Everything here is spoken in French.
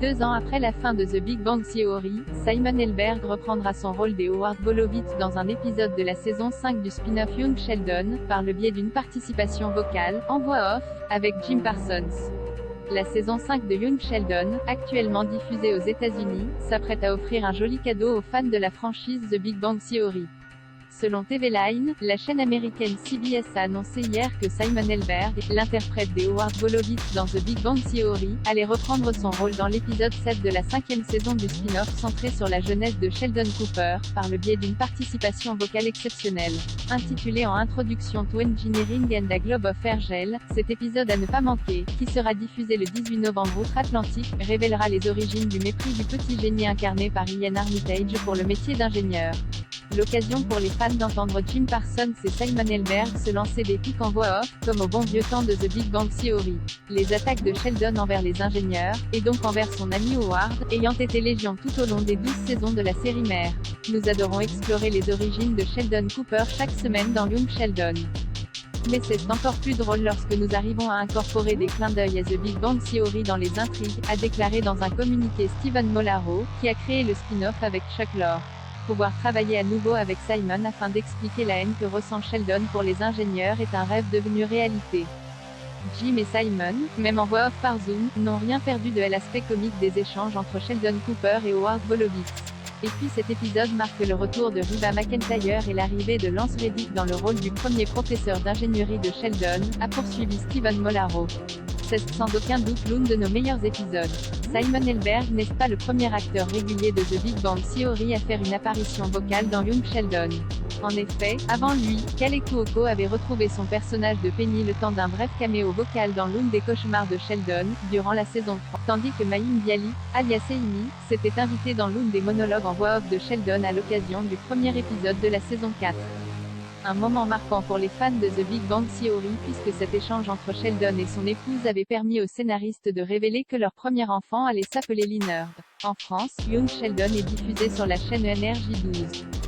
2 ans après la fin de The Big Bang Theory, Simon Helberg reprendra son rôle des Howard Wolowitz dans un épisode de la saison 5 du spin-off Young Sheldon, par le biais d'une participation vocale, en voix off, avec Jim Parsons. La saison 5 de Young Sheldon, actuellement diffusée aux États-Unis, s'apprête à offrir un joli cadeau aux fans de la franchise The Big Bang Theory. Selon TV Line, la chaîne américaine CBS a annoncé hier que Simon Helberg, l'interprète des Howard Wolowitz dans The Big Bang Theory, allait reprendre son rôle dans l'épisode 7 de la 5e saison du spin-off centré sur la jeunesse de Sheldon Cooper, par le biais d'une participation vocale exceptionnelle. Intitulé en introduction to Engineering and a Globe of Airgel, cet épisode à ne pas manquer, qui sera diffusé le 18 novembre outre-Atlantique, révélera les origines du mépris du petit génie incarné par Ian Armitage pour le métier d'ingénieur. L'occasion pour les fans d'entendre Jim Parsons et Simon Helberg se lancer des pics en voix off, comme au bon vieux temps de The Big Bang Theory. Les attaques de Sheldon envers les ingénieurs, et donc envers son ami Howard, ayant été légion tout au long des 12 saisons de la série mère. Nous adorons explorer les origines de Sheldon Cooper chaque semaine dans Young Sheldon. Mais c'est encore plus drôle lorsque nous arrivons à incorporer des clins d'œil à The Big Bang Theory dans les intrigues, a déclaré dans un communiqué Stephen Molaro, qui a créé le spin-off avec Chuck Lorre. Pouvoir travailler à nouveau avec Simon afin d'expliquer la haine que ressent Sheldon pour les ingénieurs est un rêve devenu réalité. Jim et Simon, même en voix off par Zoom, n'ont rien perdu de l'aspect comique des échanges entre Sheldon Cooper et Howard Wolowitz. Et puis cet épisode marque le retour de Reba McEntire et l'arrivée de Lance Reddick dans le rôle du premier professeur d'ingénierie de Sheldon, a poursuivi Stephen Molaro. C'est sans aucun doute l'un de nos meilleurs épisodes. Simon Helberg n'est pas le premier acteur régulier de The Big Bang Theory à faire une apparition vocale dans Young Sheldon. En effet, avant lui, Kaley Cuoco avait retrouvé son personnage de Penny le temps d'un bref caméo vocal dans l'une des cauchemars de Sheldon, durant la saison 3, tandis que Mayim Bialy, alias Amy, s'était invité dans l'une des monologues en voix off de Sheldon à l'occasion du premier épisode de la saison 4. Un moment marquant pour les fans de The Big Bang Theory puisque cet échange entre Sheldon et son épouse avait permis aux scénaristes de révéler que leur premier enfant allait s'appeler Leonard. En France, Young Sheldon est diffusé sur la chaîne NRJ12.